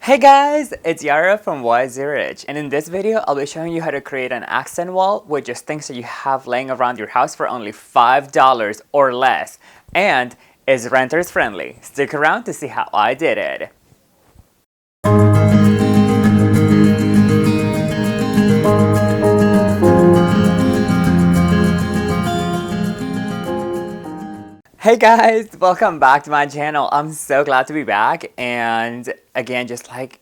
Hey guys, it's Yaro from Wise Rich, and in this video I'll be showing you how to create an accent wall with just things that you have laying around your house for only $5 or less, and is renters friendly. Stick around to see how I did it. Hey guys, welcome back to my channel. I'm so glad to be back, and again, just like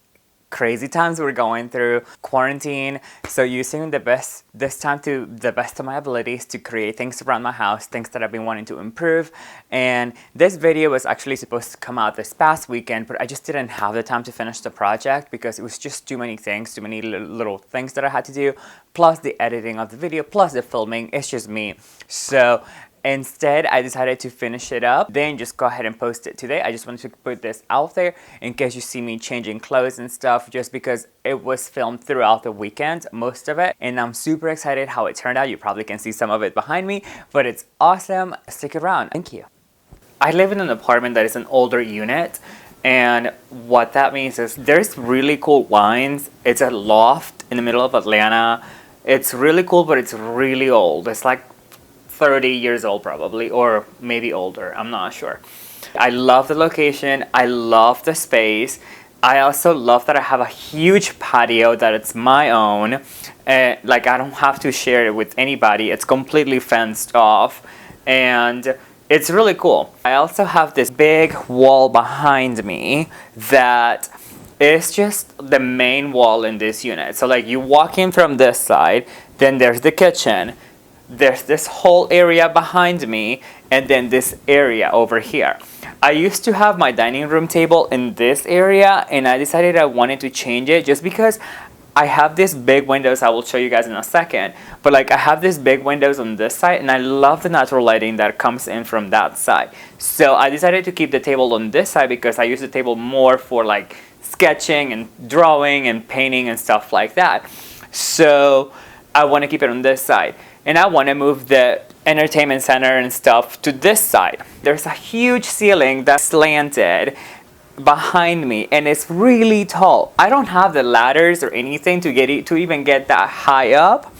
crazy times we're going through, quarantine, so using this time to the best of my abilities to create things around my house, things that I've been wanting to improve. And this video was actually supposed to come out this past weekend, but I just didn't have the time to finish the project because it was just too many things, too many little things that I had to do, plus the editing of the video, plus the filming. It's just me. So instead, I decided to finish it up, then just go ahead and post it today. I just wanted to put this out there in case you see me changing clothes and stuff, just because it was filmed throughout the weekend, most of it, and I'm super excited how it turned out. You probably can see some of it behind me, but it's awesome. Stick around. Thank you. I live in an apartment that is an older unit, and what that means is there's really cool wines. It's a loft in the middle of Atlanta. It's really cool, but it's really old. It's like 30 years old probably, or maybe older, I'm not sure. I love the location, I love the space. I also love that I have a huge patio that it's my own. Like I don't have to share it with anybody. It's completely fenced off and it's really cool. I also have this big wall behind me that is just the main wall in this unit. So like you walk in from this side, then there's the kitchen. There's this whole area behind me, and then this area over here. I used to have my dining room table in this area, and I decided I wanted to change it just because I have these big windows. I will show you guys in a second, but like I have these big windows on this side, and I love the natural lighting that comes in from that side. So I decided to keep the table on this side because I use the table more for like sketching and drawing and painting and stuff like that. So I want to keep it on this side. And I want to move the entertainment center and stuff to this side. There's a huge ceiling that's slanted behind me, and it's really tall. I don't have the ladders or anything to even get that high up.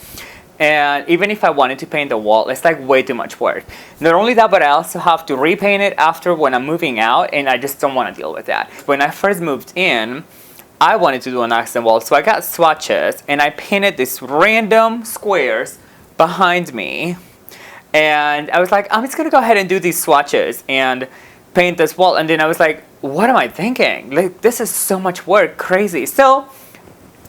And even if I wanted to paint the wall, it's like way too much work. Not only that, but I also have to repaint it after when I'm moving out, and I just don't want to deal with that. When I first moved in, I wanted to do an accent wall, so I got swatches and I painted these random squares behind me, and I was like, I'm just gonna go ahead and do these swatches and paint this wall. And then I was like, what am I thinking? Like, this is so much work, crazy. So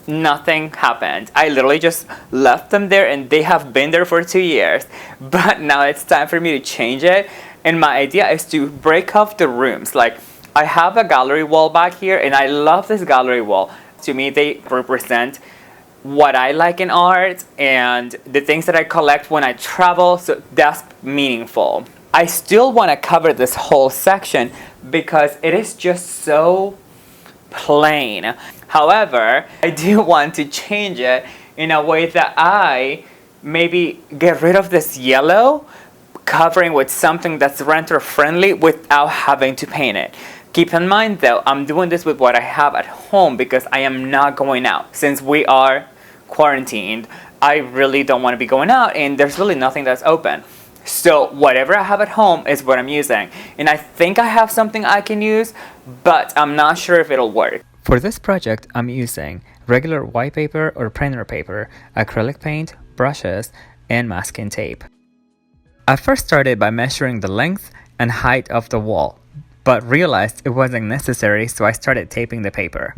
nothing happened. I literally just left them there, and they have been there for 2 years, but now it's time for me to change it. And my idea is to break up the rooms. Like, I have a gallery wall back here, and I love this gallery wall. To me, they represent what I like in art and the things that I collect when I travel, so that's meaningful. I still want to cover this whole section because it is just so plain. However, I do want to change it in a way that I maybe get rid of this yellow, covering with something that's renter friendly without having to paint it. Keep in mind though, I'm doing this with what I have at home because I am not going out. Since we are quarantined, I really don't want to be going out, and there's really nothing that's open. So whatever I have at home is what I'm using. And I think I have something I can use, but I'm not sure if it'll work. For this project, I'm using regular white paper or printer paper, acrylic paint, brushes, and masking tape. I first started by measuring the length and height of the wall, but realized it wasn't necessary, so I started taping the paper.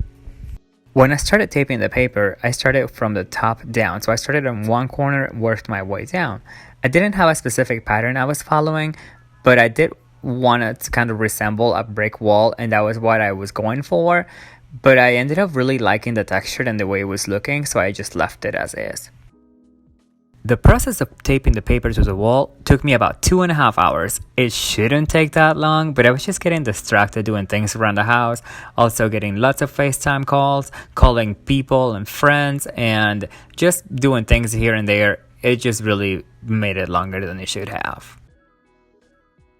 When I started taping the paper, I started from the top down. So I started on one corner and worked my way down. I didn't have a specific pattern I was following, but I did want it to kind of resemble a brick wall, and that was what I was going for. But I ended up really liking the texture and the way it was looking, so I just left it as is. The process of taping the paper to the wall took me about 2.5 hours. It shouldn't take that long, but I was just getting distracted doing things around the house, also getting lots of FaceTime calls, calling people and friends, and just doing things here and there. It just really made it longer than it should have.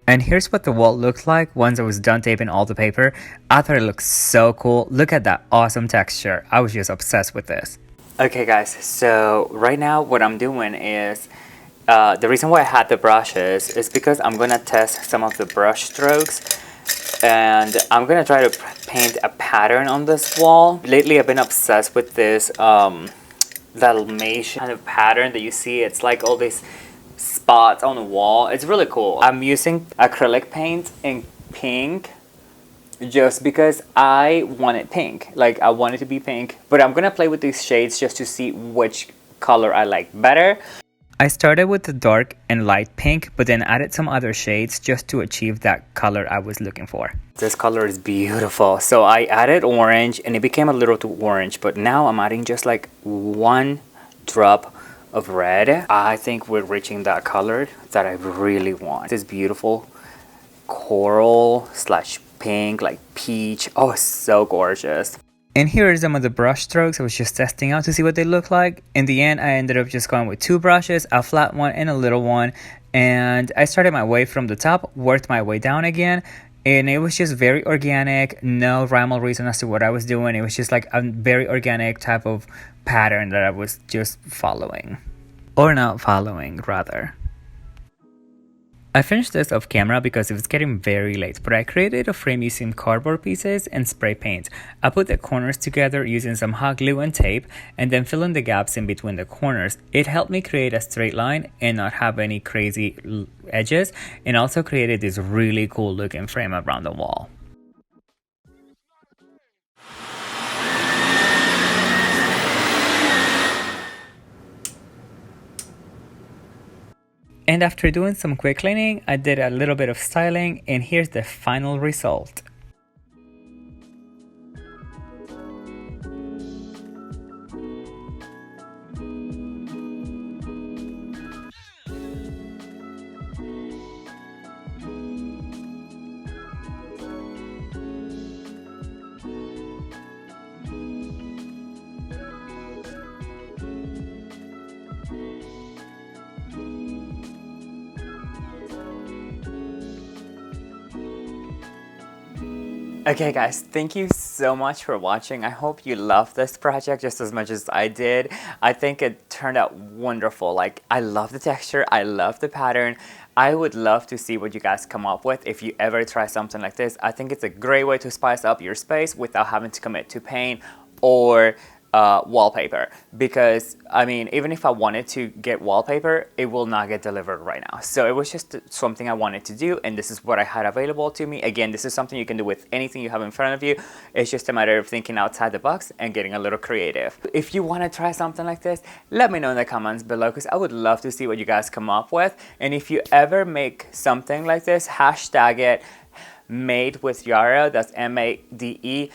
And here's what the wall looked like once I was done taping all the paper. I thought it looked so cool. Look at that awesome texture. I was just obsessed with this. Okay guys, so right now what I'm doing is, the reason why I had the brushes is because I'm gonna test some of the brush strokes. And I'm gonna try to paint a pattern on this wall. Lately I've been obsessed with this Dalmatian kind of pattern that you see. It's like all these spots on the wall. It's really cool. I'm using acrylic paint in pink just because I want it pink. Like, I want it to be pink. But I'm gonna play with these shades just to see which color I like better. I started with the dark and light pink, but then added some other shades just to achieve that color I was looking for. This color is beautiful. So I added orange and it became a little too orange, but now I'm adding just like one drop of red. I think we're reaching that color that I really want. This beautiful coral slash pink, like peach. Oh, so gorgeous. And here are some of the brush strokes I was just testing out to see what they look like. In the end, I ended up just going with two brushes, a flat one and a little one. And I started my way from the top, worked my way down again. And it was just very organic, no rhyme or reason as to what I was doing. It was just like a very organic type of pattern that I was just following. Or not following, rather. I finished this off camera because it was getting very late, but I created a frame using cardboard pieces and spray paint. I put the corners together using some hot glue and tape, and then fill in the gaps in between the corners. It helped me create a straight line and not have any crazy edges, and also created this really cool looking frame around the wall. And after doing some quick cleaning, I did a little bit of styling, and here's the final result. Okay guys, thank you so much for watching. I hope you loved this project just as much as I did. I think it turned out wonderful. Like, I love the texture, I love the pattern. I would love to see what you guys come up with if you ever try something like this. I think it's a great way to spice up your space without having to commit to paint or wallpaper, because I mean, even if I wanted to get wallpaper, it will not get delivered right now. So it was just something I wanted to do, and this is what I had available to me. Again, this is something you can do with anything you have in front of you. It's just a matter of thinking outside the box and getting a little creative. If you want to try something like this, let me know in the comments below, because I would love to see what you guys come up with. And if you ever make something like this, hashtag it made with Yaro. That's MADE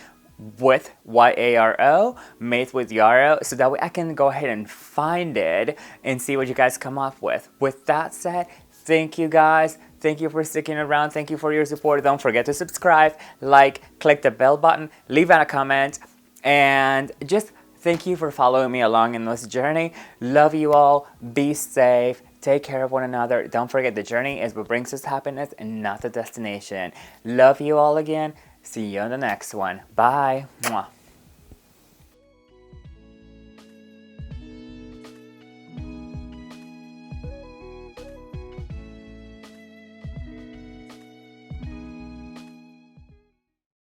with YARO, made with Yaro, so that way I can go ahead and find it and see what you guys come up with. With that said, thank you guys. Thank you for sticking around. Thank you for your support. Don't forget to subscribe, like, click the bell button, leave a comment, and just thank you for following me along in this journey. Love you all. Be safe. Take care of one another. Don't forget, the journey is what brings us happiness and not the destination. Love you all again. See you on the next one. Bye. Mwah.